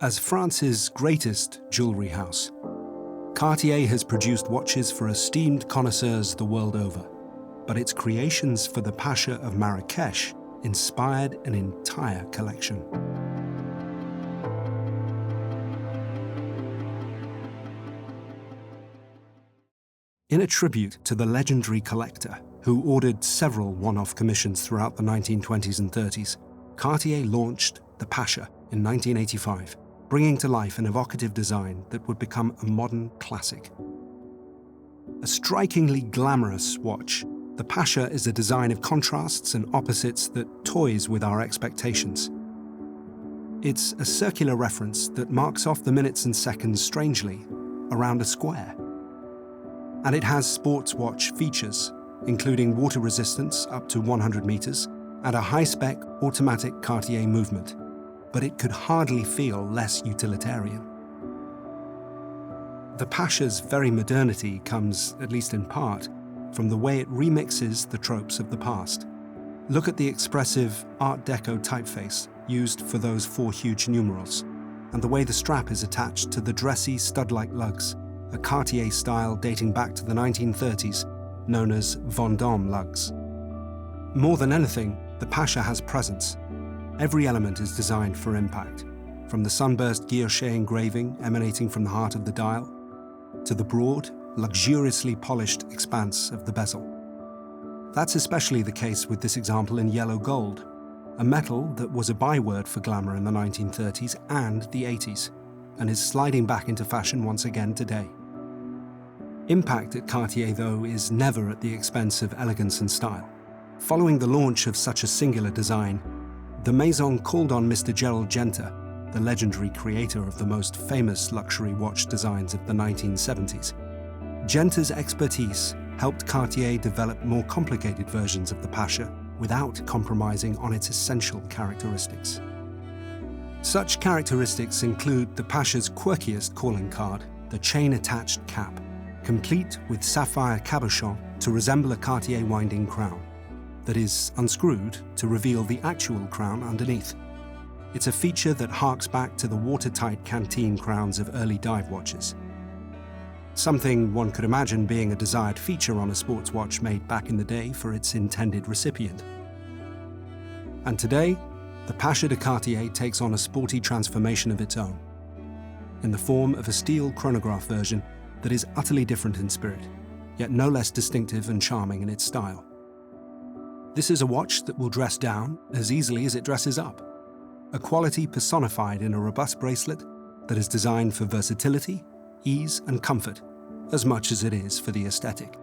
As France's greatest jewellery house, Cartier has produced watches for esteemed connoisseurs the world over, but its creations for the Pasha of Marrakesh inspired an entire collection. In a tribute to the legendary collector, who ordered several one-off commissions throughout the 1920s and 30s, Cartier launched the Pasha in 1985, bringing to life an evocative design that would become a modern classic. A strikingly glamorous watch, the Pasha is a design of contrasts and opposites that toys with our expectations. It's a circular reference that marks off the minutes and seconds strangely around a square. And it has sports watch features, including water resistance up to 100 meters and a high-spec automatic Cartier movement, but it could hardly feel less utilitarian. The Pasha's very modernity comes, at least in part, from the way it remixes the tropes of the past. Look at the expressive Art Deco typeface used for those 4 huge numerals, and the way the strap is attached to the dressy stud-like lugs, a Cartier style dating back to the 1930s, known as Vendôme lugs. More than anything, the Pasha has presence. Every element is designed for impact, from the sunburst guilloche engraving emanating from the heart of the dial, to the broad, luxuriously polished expanse of the bezel. That's especially the case with this example in yellow gold, a metal that was a byword for glamour in the 1930s and the 80s, and is sliding back into fashion once again today. Impact at Cartier, though, is never at the expense of elegance and style. Following the launch of such a singular design, the Maison called on Mr. Gerald Genta, the legendary creator of the most famous luxury watch designs of the 1970s. Genta's expertise helped Cartier develop more complicated versions of the Pasha without compromising on its essential characteristics. Such characteristics include the Pasha's quirkiest calling card, the chain-attached cap, complete with sapphire cabochon to resemble a Cartier winding crown, that is unscrewed to reveal the actual crown underneath. It's a feature that harks back to the watertight canteen crowns of early dive watches. Something one could imagine being a desired feature on a sports watch made back in the day for its intended recipient. And today, the Pasha de Cartier takes on a sporty transformation of its own, in the form of a steel chronograph version that is utterly different in spirit, yet no less distinctive and charming in its style. This is a watch that will dress down as easily as it dresses up, a quality personified in a robust bracelet that is designed for versatility, ease, and comfort, as much as it is for the aesthetic.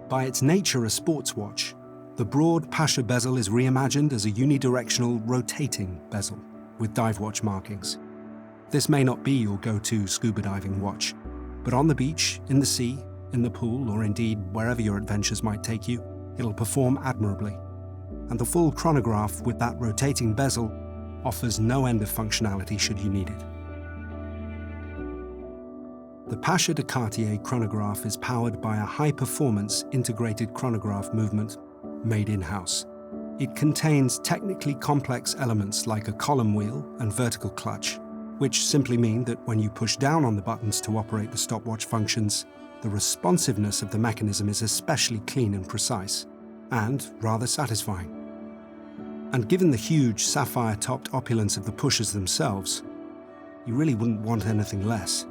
By its nature a sports watch, the broad Pasha bezel is reimagined as a unidirectional, rotating bezel with dive watch markings. This may not be your go-to scuba diving watch, but on the beach, in the sea, in the pool, or indeed wherever your adventures might take you, it'll perform admirably. And the full chronograph with that rotating bezel offers no end of functionality should you need it. The Pasha de Cartier chronograph is powered by a high-performance integrated chronograph movement made in-house. It contains technically complex elements like a column wheel and vertical clutch, which simply mean that when you push down on the buttons to operate the stopwatch functions, the responsiveness of the mechanism is especially clean and precise, and rather satisfying. And given the huge sapphire-topped opulence of the pushers themselves, you really wouldn't want anything less.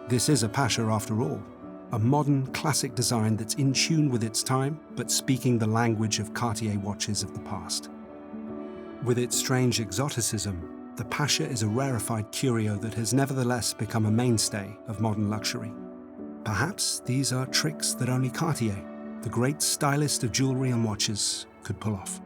This is a Pasha after all, a modern classic design that's in tune with its time, but speaking the language of Cartier watches of the past. With its strange exoticism, the Pasha is a rarefied curio that has nevertheless become a mainstay of modern luxury. Perhaps these are tricks that only Cartier, the great stylist of jewelry and watches, could pull off.